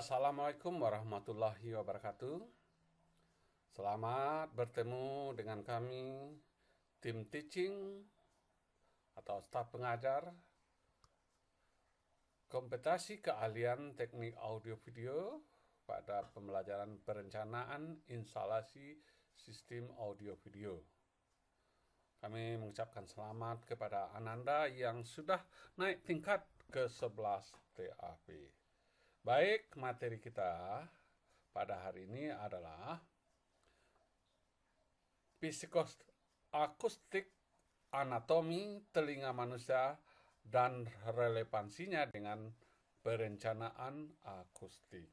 Assalamualaikum warahmatullahi wabarakatuh. Selamat bertemu dengan kami, tim teaching atau staf pengajar Kompetisi Keahlian Teknik Audio Video pada pembelajaran perencanaan instalasi sistem audio video. Kami mengucapkan selamat kepada Ananda yang sudah naik tingkat ke 11 TAP. Baik, materi kita pada hari ini adalah psikoakustik anatomi telinga manusia dan relevansinya dengan perencanaan akustik.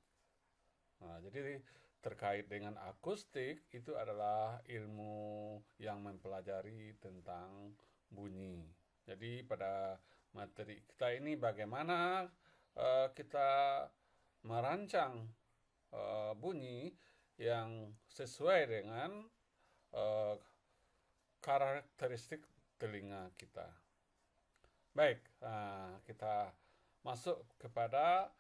Nah, jadi terkait dengan akustik itu adalah ilmu yang mempelajari tentang bunyi. Jadi pada materi kita ini bagaimana kita merancang bunyi yang sesuai dengan karakteristik telinga kita. Baik, kita masuk kepada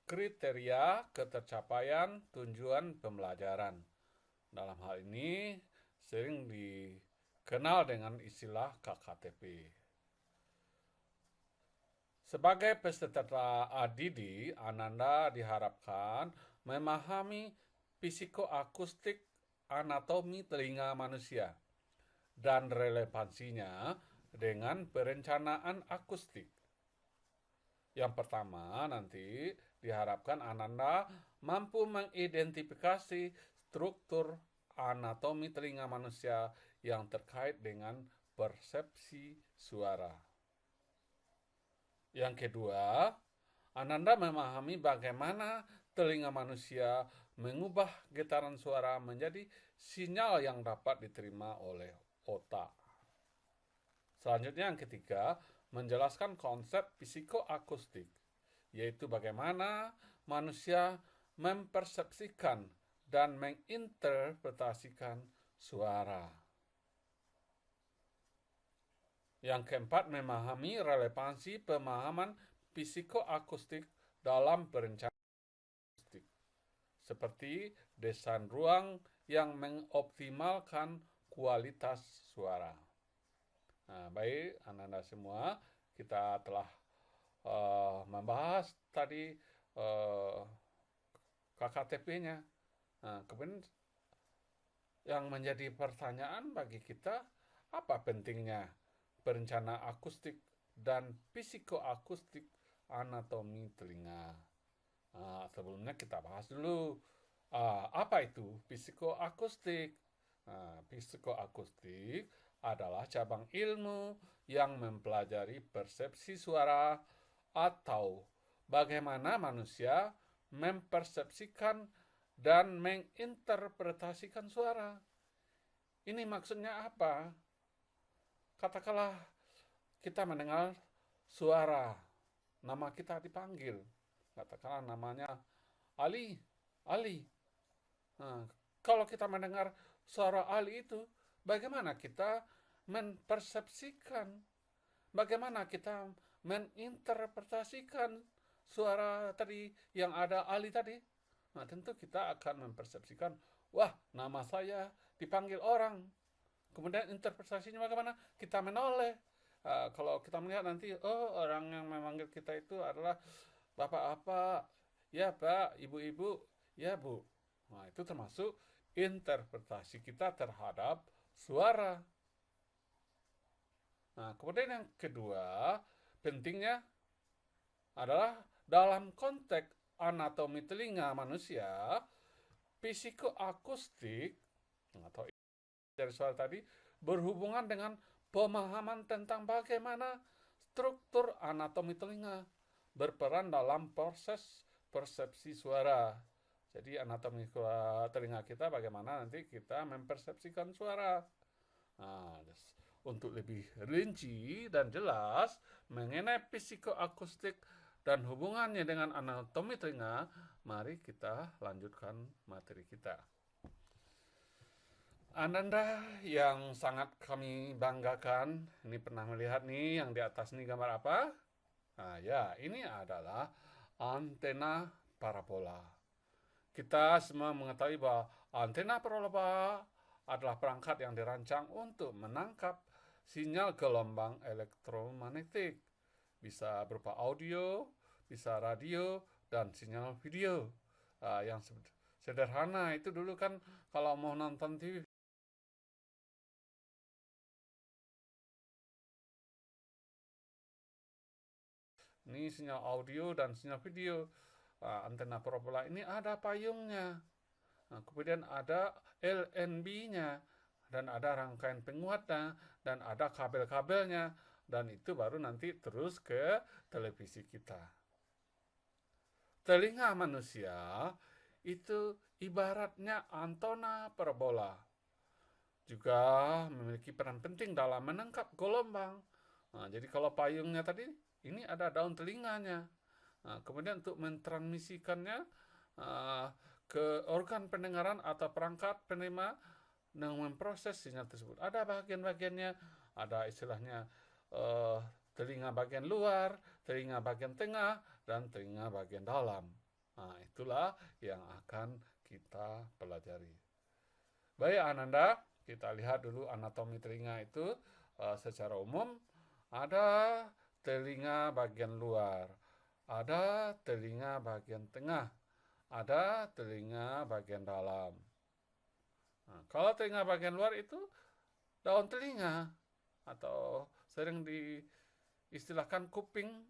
kriteria ketercapaian tujuan pembelajaran. Dalam hal ini sering dikenal dengan istilah KKTP. Sebagai peserta ADD, Ananda diharapkan memahami psikoakustik anatomi telinga manusia dan relevansinya dengan perencanaan akustik. Yang pertama, nanti diharapkan Ananda mampu mengidentifikasi struktur anatomi telinga manusia yang terkait dengan persepsi suara. Yang kedua, Ananda memahami bagaimana telinga manusia mengubah getaran suara menjadi sinyal yang dapat diterima oleh otak. Selanjutnya yang ketiga, menjelaskan konsep psikoakustik, yaitu bagaimana manusia mempersepsikan dan menginterpretasikan suara. Yang keempat, memahami relevansi pemahaman psikoakustik dalam perencanaan akustik, seperti desain ruang yang mengoptimalkan kualitas suara. Nah, baik, Ananda semua, kita telah membahas tadi KKTP-nya. Nah, kemudian yang menjadi pertanyaan bagi kita, apa pentingnya perencanaan akustik dan psikoakustik anatomi telinga? Nah, sebelumnya kita bahas dulu apa itu psikoakustik. Nah, psikoakustik adalah cabang ilmu yang mempelajari persepsi suara atau bagaimana manusia mempersepsikan dan menginterpretasikan suara. Ini maksudnya apa? Katakanlah kita mendengar suara, nama kita dipanggil. Katakanlah namanya Ali. Nah, kalau kita mendengar suara Ali itu, bagaimana kita mempersepsikan, bagaimana kita menginterpretasikan suara tadi yang ada Ali tadi? Nah, tentu kita akan mempersepsikan, wah, nama saya dipanggil orang. Kemudian interpretasinya bagaimana? Kita menoleh. Kalau kita melihat nanti, orang yang memanggil kita itu adalah Bapak apa? Ya Pak, Ibu-ibu, ya Bu. Nah, itu termasuk interpretasi kita terhadap suara. Nah, kemudian yang kedua, pentingnya adalah dalam konteks anatomi telinga manusia, psikoakustik atau dari suara tadi berhubungan dengan pemahaman tentang bagaimana struktur anatomi telinga berperan dalam proses persepsi suara. Jadi anatomi telinga kita bagaimana nanti kita mempersepsikan suara. Nah, untuk lebih rinci dan jelas mengenai psikoakustik dan hubungannya dengan anatomi telinga, mari kita lanjutkan materi kita. Ananda yang sangat kami banggakan, ini pernah melihat yang di atas gambar apa? Nah ya, ini adalah antena parabola. Kita semua mengetahui bahwa antena parabola adalah perangkat yang dirancang untuk menangkap sinyal gelombang elektromagnetik. Bisa berupa audio, bisa radio, dan sinyal video. Yang sederhana itu dulu kan kalau mau nonton TV, ini sinyal audio dan sinyal video. Antena parabola ini ada payungnya. Kemudian ada LNB-nya, dan ada rangkaian penguatnya, dan ada kabel-kabelnya, dan itu baru nanti terus ke televisi kita. Telinga manusia itu ibaratnya antena parabola, juga memiliki peran penting dalam menangkap gelombang. Jadi kalau payungnya tadi, ini ada daun telinganya. Kemudian untuk mentransmisikannya ke organ pendengaran atau perangkat penerima yang memproses sinyal tersebut. Ada bagian-bagiannya, ada istilahnya telinga bagian luar, telinga bagian tengah, dan telinga bagian dalam. Itulah yang akan kita pelajari. Baik Ananda, kita lihat dulu anatomi telinga itu secara umum. Ada telinga bagian luar, ada telinga bagian tengah, ada telinga bagian dalam. Kalau telinga bagian luar itu daun telinga atau sering diistilahkan kuping.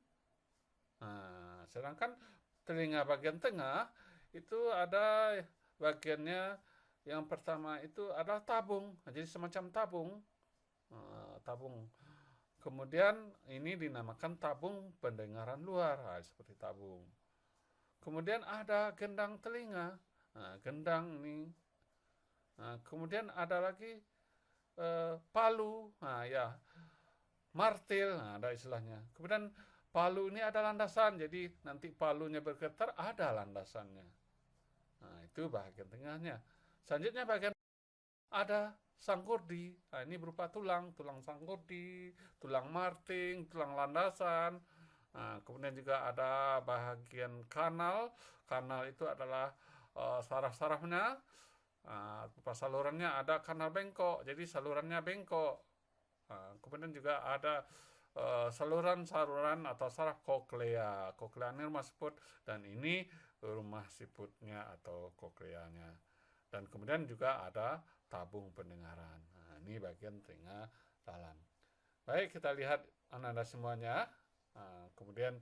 Sedangkan telinga bagian tengah itu ada bagiannya, yang pertama itu adalah tabung, jadi semacam tabung. Kemudian ini dinamakan tabung pendengaran luar, seperti tabung. Kemudian ada gendang telinga, gendang ini. Kemudian ada lagi palu, martil, ada istilahnya. Kemudian palu ini ada landasan, jadi nanti palunya bergetar ada landasannya. Itu bagian tengahnya. Selanjutnya bagian ada sangkurdi. Ini berupa tulang sangkurdi, tulang marting, tulang landasan. Kemudian juga ada bagian kanal. Kanal itu adalah saraf-sarafnya. Salurannya ada kanal bengkok, jadi salurannya bengkok. Kemudian juga ada saluran atau saraf koklea. Koklea ini rumah siput, dan ini rumah siputnya atau kokleanya. Dan kemudian juga ada tabung pendengaran. Ini bagian telinga dalam. Baik, kita lihat Ananda semuanya. Kemudian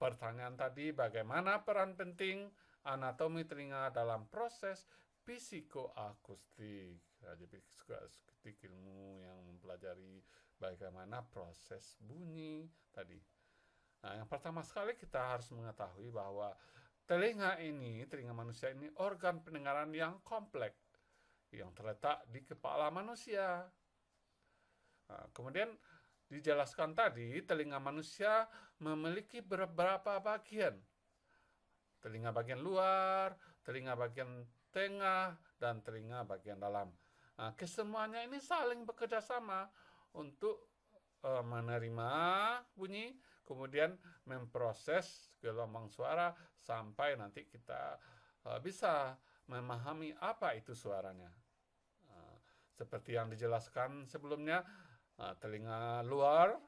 pertanyaan tadi, bagaimana peran penting anatomi telinga dalam proses psikoakustik. Jadi psikoakustik ilmu yang mempelajari bagaimana proses bunyi tadi. Yang pertama sekali kita harus mengetahui bahwa telinga manusia ini organ pendengaran yang kompleks yang terletak di kepala manusia. Kemudian dijelaskan tadi, telinga manusia memiliki beberapa bagian. Telinga bagian luar, telinga bagian tengah, dan telinga bagian dalam. Kesemuanya ini saling bekerja sama untuk menerima bunyi, kemudian memproses gelombang suara sampai nanti kita bisa memahami apa itu suaranya. Seperti yang dijelaskan sebelumnya, telinga luar,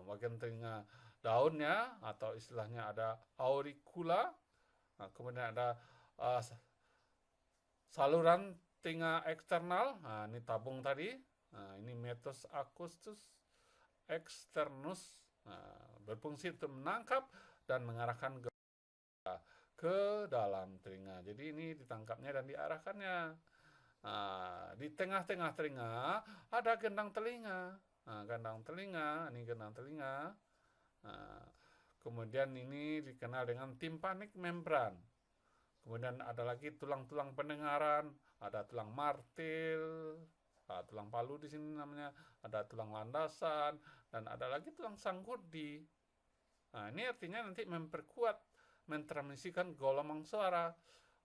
bagian telinga daunnya atau istilahnya ada auricula, kemudian ada saluran telinga eksternal, ini tabung tadi, ini meatus acustus externus, berfungsi untuk menangkap dan mengarahkan ke dalam telinga. Jadi ini ditangkapnya dan diarahkannya. Di tengah-tengah telinga ada gendang telinga. Gendang telinga, ini gendang telinga. Kemudian ini dikenal dengan tympanic membran. Kemudian ada lagi tulang-tulang pendengaran, ada tulang martil, tulang palu di sini namanya, ada tulang landasan, dan ada lagi tulang sangkurdi. Ini artinya nanti memperkuat, mentransmisikan gelombang suara.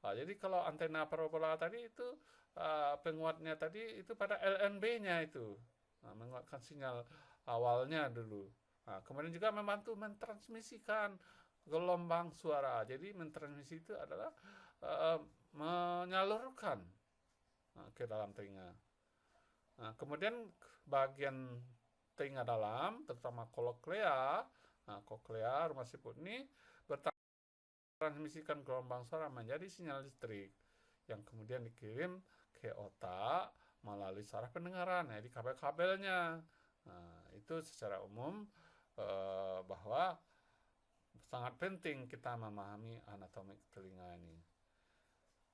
Jadi kalau antena parabola tadi itu penguatnya tadi itu pada LNB-nya itu, menguatkan sinyal awalnya dulu. Kemudian juga membantu mentransmisikan gelombang suara. Jadi mentransmisi itu adalah menyalurkan ke dalam telinga. Nah, kemudian bagian telinga dalam, terutama koklea, rumah siput ini bertransmisikan gelombang suara menjadi sinyal listrik yang kemudian dikirim ke otak melalui saraf pendengaran, di kabel-kabelnya. Nah, itu secara umum bahwa sangat penting kita memahami anatomi telinga ini.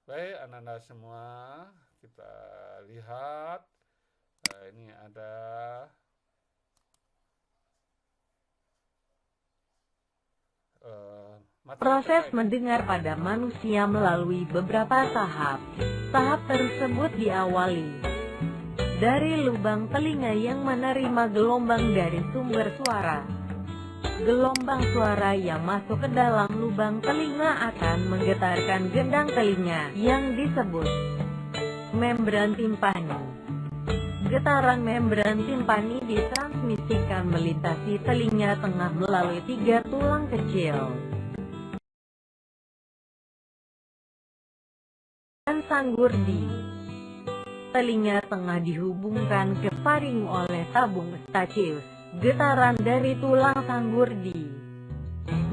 Baik, Anda semua, kita lihat ini ada proses mendengar pada manusia melalui beberapa tahap. Tahap tersebut diawali dari lubang telinga yang menerima gelombang dari sumber suara. Gelombang suara yang masuk ke dalam lubang telinga akan menggetarkan gendang telinga yang disebut membran timpani. Getaran membran timpani ditransmisikan melintasi telinga tengah melalui 3 tulang kecil dan sanggurdi. Telinga tengah dihubungkan ke faring oleh tabung Eustachius. Getaran dari tulang sanggurdi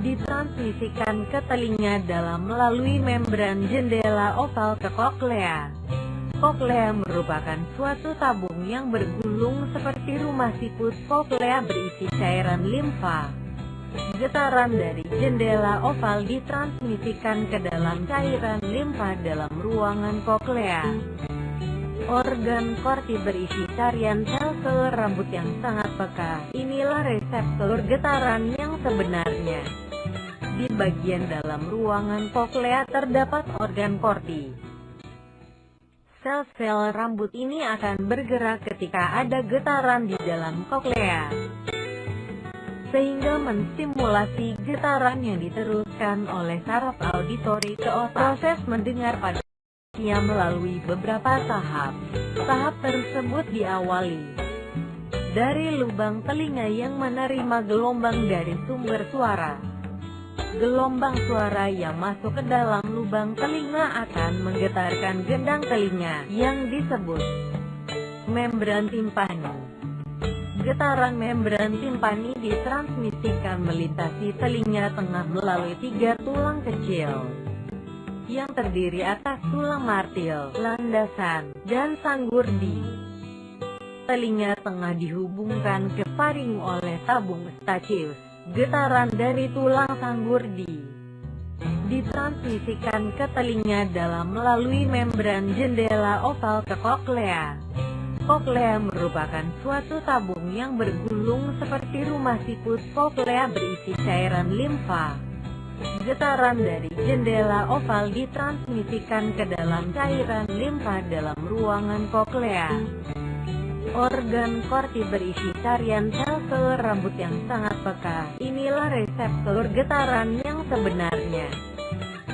ditransmisikan ke telinga dalam melalui membran jendela oval ke koklea. Koklea merupakan suatu tabung yang bergulung seperti rumah siput. Koklea berisi cairan limfa. Getaran dari jendela oval ditransmisikan ke dalam cairan limfa dalam ruangan koklea. Organ korti berisi carian sel-sel rambut yang sangat peka. Inilah reseptor getaran yang sebenarnya. Di bagian dalam ruangan koklea terdapat organ korti. Sel-sel rambut ini akan bergerak ketika ada getaran di dalam koklea, sehingga menstimulasi getaran yang diteruskan oleh saraf auditori ke otak. Proses mendengar pada melalui beberapa tahap. Tahap tersebut diawali dari lubang telinga yang menerima gelombang dari sumber suara. Gelombang suara yang masuk ke dalam lubang telinga akan menggetarkan gendang telinga yang disebut membran timpani. Getaran membran timpani ditransmisikan melintasi telinga tengah melalui 3 tulang kecil yang terdiri atas tulang martil, landasan, dan sanggurdi. Telinga tengah dihubungkan ke faring oleh tabung Eustachius. Getaran dari tulang sanggurdi ditransmisikan ke telinga dalam melalui membran jendela oval ke koklea. Koklea merupakan suatu tabung yang bergulung seperti rumah siput. Koklea berisi cairan limfa. Getaran dari jendela oval ditransmisikan ke dalam cairan limfa dalam ruangan koklea. Organ korti berisi carian sel-sel rambut yang sangat peka. Inilah reseptor getaran yang sebenarnya.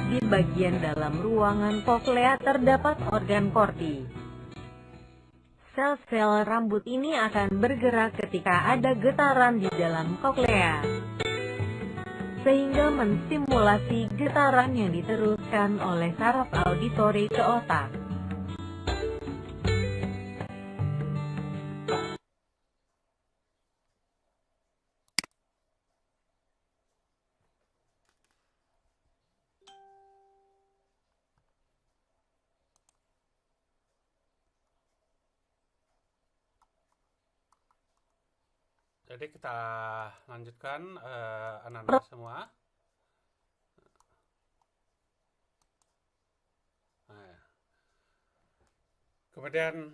Di bagian dalam ruangan koklea terdapat organ korti. Sel-sel rambut ini akan bergerak ketika ada getaran di dalam koklea, sehingga menstimulasi getaran yang diteruskan oleh saraf auditori ke otak. Jadi kita lanjutkan anak-anak semua. Nah, kemudian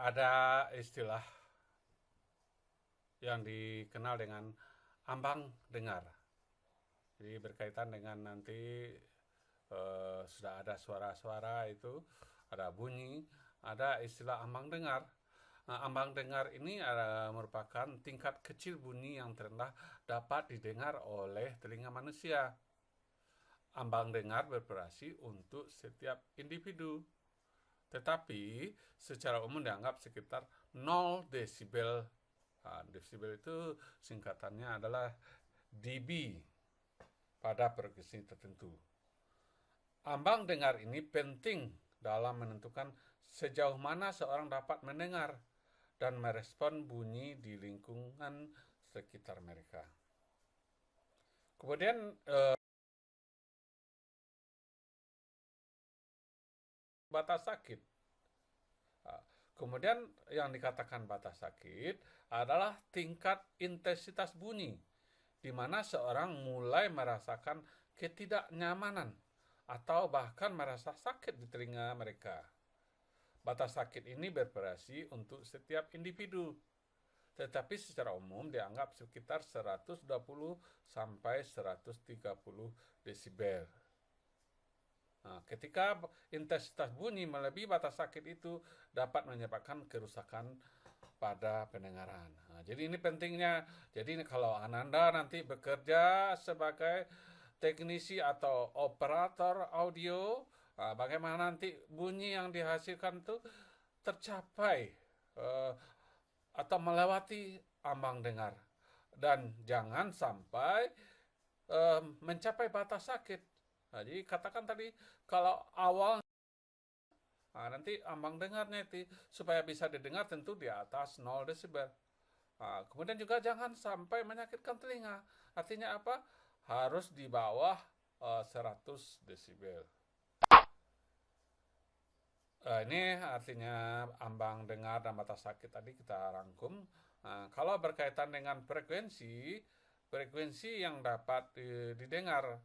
ada istilah yang dikenal dengan ambang dengar. Jadi berkaitan dengan nanti sudah ada suara-suara itu, ada bunyi, ada istilah ambang dengar. Ambang dengar ini merupakan tingkat kecil bunyi yang terendah dapat didengar oleh telinga manusia. Ambang dengar bervariasi untuk setiap individu, tetapi secara umum dianggap sekitar 0 desibel. Desibel itu singkatannya adalah dB. pada frekuensi tertentu. Ambang dengar ini penting dalam menentukan sejauh mana seorang dapat mendengar dan merespon bunyi di lingkungan sekitar mereka. Kemudian batas sakit. Kemudian yang dikatakan batas sakit adalah tingkat intensitas bunyi, di mana seorang mulai merasakan ketidaknyamanan atau bahkan merasa sakit di telinga mereka. Batas sakit ini bervariasi untuk setiap individu, tetapi secara umum dianggap sekitar 120 sampai 130 desibel. Nah, ketika intensitas bunyi melebihi batas sakit itu dapat menyebabkan kerusakan pada pendengaran. Nah, jadi ini pentingnya. Jadi kalau Ananda nanti bekerja sebagai teknisi atau operator audio, bagaimana nanti bunyi yang dihasilkan itu tercapai atau melewati ambang dengar, dan jangan sampai mencapai batas sakit. Nah, jadi katakan tadi kalau awal nanti ambang dengarnya itu supaya bisa didengar tentu di atas 0 desibel. Kemudian juga jangan sampai menyakitkan telinga. Artinya apa? Harus di bawah 100 desibel. Ini artinya ambang dengar dan batas sakit tadi kita rangkum. Kalau berkaitan dengan frekuensi yang dapat didengar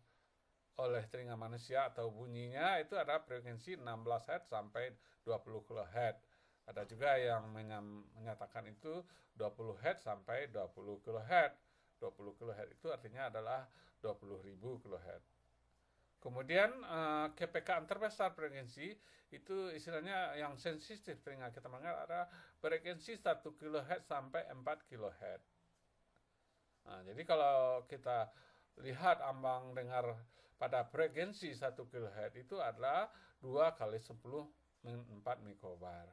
oleh telinga manusia atau bunyinya itu ada frekuensi 16 Hz sampai 20 kHz. Ada juga yang menyatakan itu 20 Hz sampai 20 kHz. 20 kHz itu artinya adalah 20.000 kHz. Kemudian kepekaan terbesar frekuensi itu istilahnya yang sensitif telinga kita mendengar ada frekuensi 1 kHz sampai 4 kHz. Nah, jadi kalau kita lihat ambang dengar pada frekuensi 1 kHz itu adalah 2 kali 10 4 mikrobar.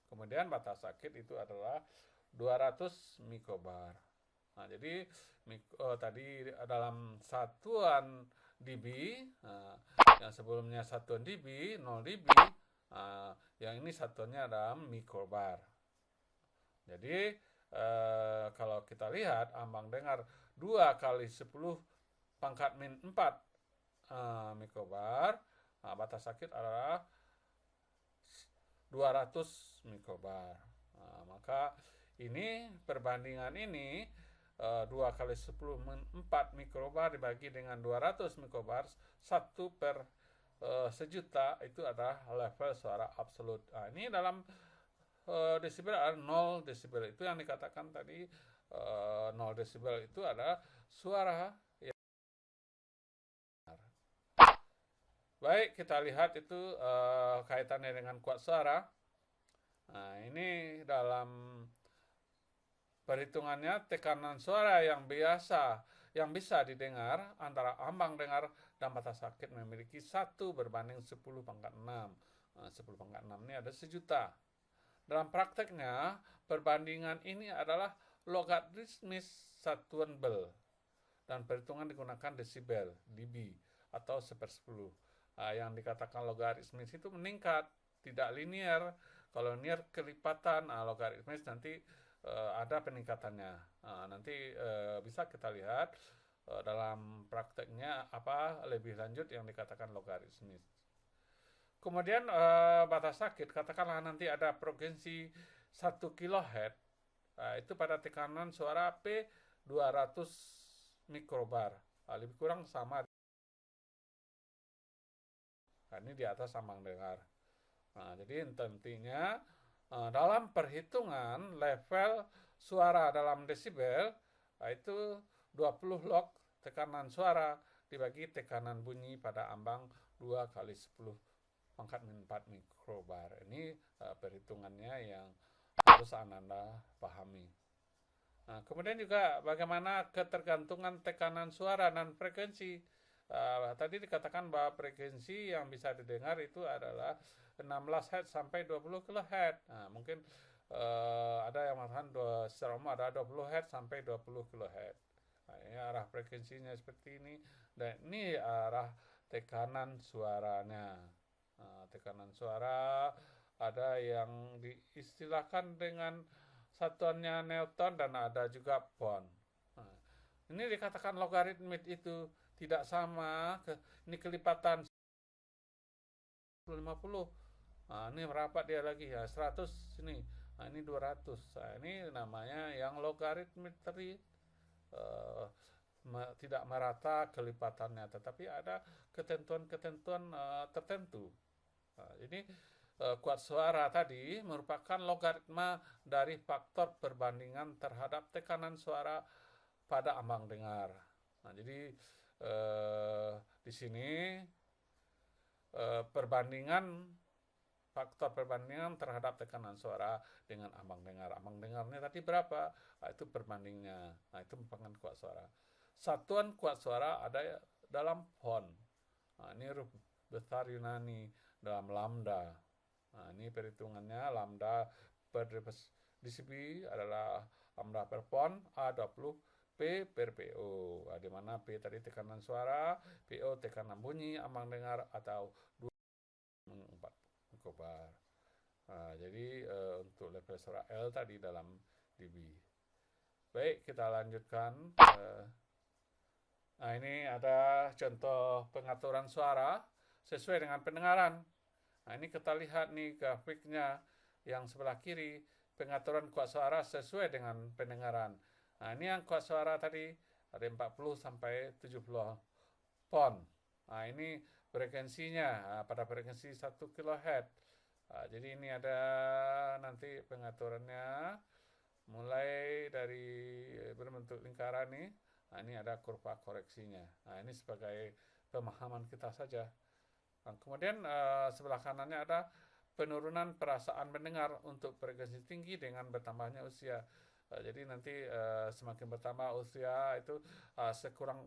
Kemudian batas sakit itu adalah 200 mikrobar. Nah, jadi tadi dalam satuan dB, yang sebelumnya satuan dB, 0 dB, yang ini satuannya dalam mikrobar. Jadi kalau kita lihat ambang dengar 2 kali 10 pangkat min 4 mikrobar, batas sakit adalah 200 mikrobar. Maka ini perbandingan ini 2 kali 10 min 4 mikrobar dibagi dengan 200 mikrobar 1 per sejuta itu adalah level suara absolut. Ini dalam desibel adalah 0 desibel. Itu yang dikatakan tadi 0 desibel itu adalah suara. Baik, kita lihat itu kaitannya dengan kuat suara. Nah, ini dalam perhitungannya tekanan suara yang bisa didengar antara ambang dengar dan batas sakit memiliki 1 berbanding 10 pangkat 6. 10 pangkat 6 ini ada sejuta. Dalam prakteknya, perbandingan ini adalah logaritmis satuan Bell dan perhitungan digunakan desibel, dB atau 1/10. Yang dikatakan logaritmis itu meningkat, tidak linear. Kalau linear kelipatan, logaritmis nanti ada peningkatannya. Nanti bisa kita lihat dalam prakteknya apa lebih lanjut yang dikatakan logaritmis. Kemudian batas sakit, katakanlah nanti ada frekuensi 1 kHz, itu pada tekanan suara P 200 mikrobar, lebih kurang sama. Ini di atas ambang dengar. Jadi intinya dalam perhitungan level suara dalam desibel itu 20 log tekanan suara dibagi tekanan bunyi pada ambang 2 kali 10 pangkat min 4 mikrobar. Ini perhitungannya yang harus Ananda pahami. Kemudian juga bagaimana ketergantungan tekanan suara dan frekuensi. Tadi dikatakan bahwa frekuensi yang bisa didengar itu adalah 16 Hz sampai 20 kHz. Mungkin ada yang mengatakan secara umum ada 20 Hz sampai 20 kHz. Nah, ini arah frekuensinya seperti ini, dan ini arah tekanan suaranya. Nah, tekanan suara ada yang diistilahkan dengan satuannya Newton dan ada juga pound. Nah, ini dikatakan logaritmik itu tidak sama, ini kelipatan 50. Nah, ini merapat dia lagi ya 100 ini. Nah, ini 200. Nah, ini namanya yang logaritmik tidak merata kelipatannya, tetapi ada ketentuan-ketentuan tertentu. Nah, ini kuat suara tadi merupakan logaritma dari faktor perbandingan terhadap tekanan suara pada ambang dengar. Nah, jadi di sini faktor perbandingan terhadap tekanan suara dengan ambang dengar. Ambang dengarnya tadi berapa? Nah, itu perbandingnya. Nah, itu merupakan kuat suara. Satuan kuat suara ada dalam pound. Nah, ini huruf besar Yunani dalam lambda. Nah, ini perhitungannya lambda per dB adalah lambda per pound A20 P per PO. Nah, di mana P tadi tekanan suara, PO tekanan bunyi, ambang dengar atau 4 kobar. Nah, jadi untuk level suara L tadi dalam dB. Baik, kita lanjutkan. Nah, ini ada contoh pengaturan suara sesuai dengan pendengaran. Nah, ini kita lihat nih grafiknya yang sebelah kiri, pengaturan kuat suara sesuai dengan pendengaran. Nah, ini yang kuat suara tadi ada 40 sampai 70 pound. Nah, ini frekuensinya pada frekuensi 1 kHz. Nah, jadi ini ada nanti pengaturannya mulai dari berbentuk lingkaran nih. Nah, ini ada kurva koreksinya. Nah, ini sebagai pemahaman kita saja. Nah, kemudian sebelah kanannya ada penurunan perasaan mendengar untuk frekuensi tinggi dengan bertambahnya usia. Jadi nanti semakin bertambah usia itu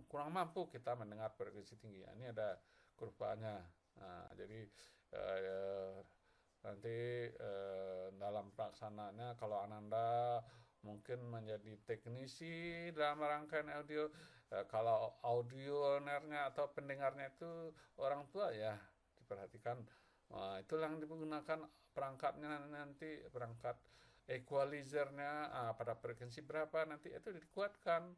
kurang mampu kita mendengar frekuensi tinggi. Nah, ini ada kurvanya. Nah, jadi nanti dalam pelaksanaannya kalau Ananda mungkin menjadi teknisi dalam rangkaian audio, kalau audionernya atau pendengarnya itu orang tua ya diperhatikan. Nah, itulah yang digunakan perangkatnya nanti, perangkat equalizernya pada frekuensi berapa nanti itu dikuatkan.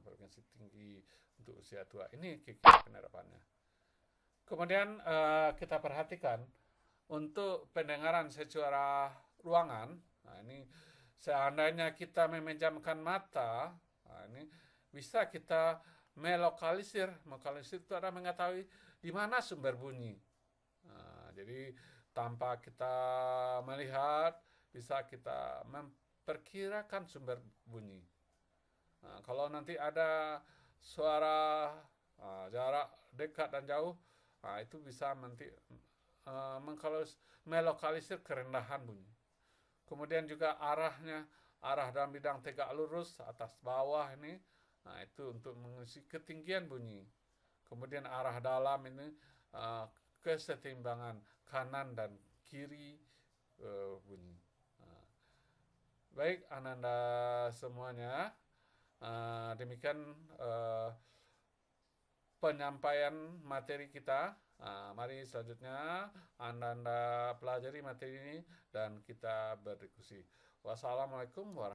Frekuensi tinggi untuk usia tua. Ini kira-kira penerapannya. Kemudian kita perhatikan untuk pendengaran secara ruangan. Nah, ini seandainya kita memejamkan mata, nah ini bisa kita melokalisir. Melokalisir itu adalah mengetahui di mana sumber bunyi. Nah, jadi tanpa kita melihat, bisa kita memperkirakan sumber bunyi. Nah, kalau nanti ada suara jarak dekat dan jauh, nah itu bisa nanti melokalisir kerendahan bunyi. Kemudian juga arah dalam bidang tegak lurus atas bawah ini, nah itu untuk mengisi ketinggian bunyi. Kemudian arah dalam ini kesetimbangan kanan dan kiri bunyi. Baik, Ananda semuanya, demikian penyampaian materi kita. Mari selanjutnya Anda pelajari materi ini dan kita berdiskusi. Wassalamualaikum warahmatullahi wabarakatuh.